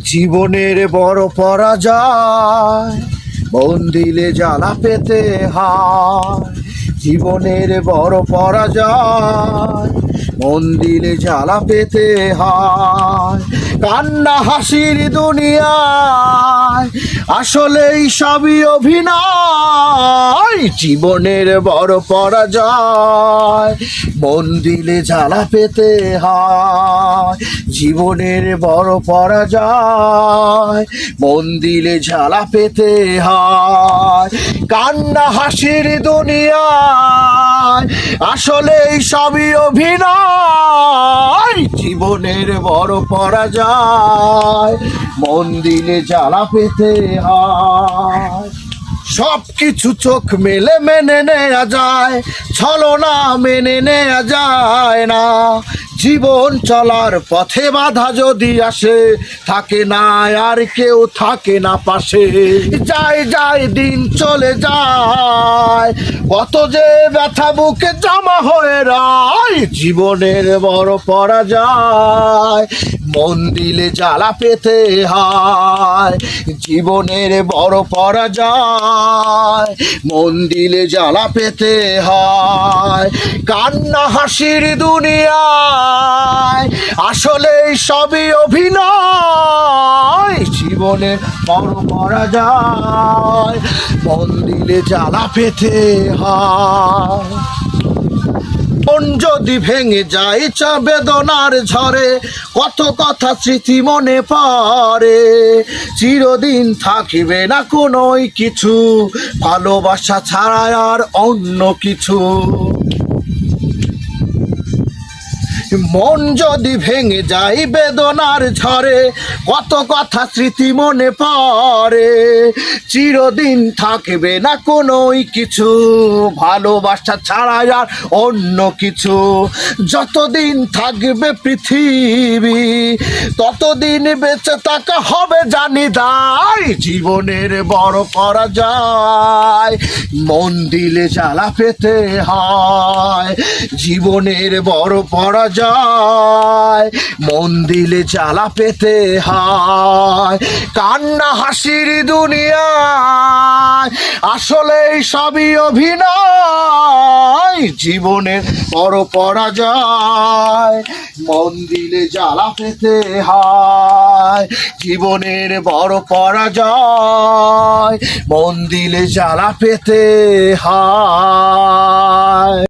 জীবনের বড় পরাজয়, মন দিলে জ্বালা পেতে হয়। জীবনের বড় পরাজয়, মন দিলে জ্বালা পেতে হয়। কান্না হাসির দুনিয়ায় আসলেই সবই অভিনয়। জীবনের বড় পরাজয়, মন দিলে জ্বালা পেতে হয়। জীবনের বড় পরাজয়, মন দিলে জ্বালা পেতে হয়। কান্না হাসির দুনিয়ায় আসলেই সবই অভিনয়। জীবনের বড় পরাজয়, মন দিলে জ্বালা পেতে হয়। সব কিছু চোখ মেলে মেনে নেওয়া যায়, ছলনা মেনে নেওয়া যায় না। জীবন চলার পথে বাধা যদি আসে, থাকে না আর কেউ থাকে না পাশে। যায় যায় দিন চলে যায়, কত যে ব্যথা বুকে জমা হয়ে রয়। জীবনের বড় পরাজয়, মন দিলে জ্বালা পেতে হয়। জীবনের বড় পরাজয়, মন দিলে জ্বালা পেতে হয়। কান্না হাসির দুনিয়ায় আসলেই সবই অভিনয়। জীবনের বড় পরাজয়, মন দিলে জ্বালা পেতে হয়। মন যদি ভেঙে যায় বেদনার ঝড়ে, কত কথা স্মৃতি মনে পড়ে। চিরদিন থাকিবে না কোনোই কিছু, ভালোবাসা ছাড়া আর অন্য কিছু। মন যদি ভেঙে যায় বেদনার ঝড়ে, কত কথা স্মৃতি মনে পড়ে। চিরদিন থাকবে না কোনোই কিছু, ভালোবাসা ছাড়া আর অন্য কিছু। যতদিন থাকবে পৃথিবী, ততদিন বেঁচে থাকা হবে জানি দায়। জীবনের বড় পরাজয়, মন দিলে জ্বালা পেতে হয়। জীবনের বড় পরাজয়, মন দিলে জ্বালা পেতে হয়। কান্না হাসির দুনিয়ায় আসলেই সবই অভিনয়। জীবনের বড় পরাজয়, মন দিলে জ্বালা পেতে হয়। জীবনের বড় পরাজয়, মন দিলে জ্বালা পেতে হয়।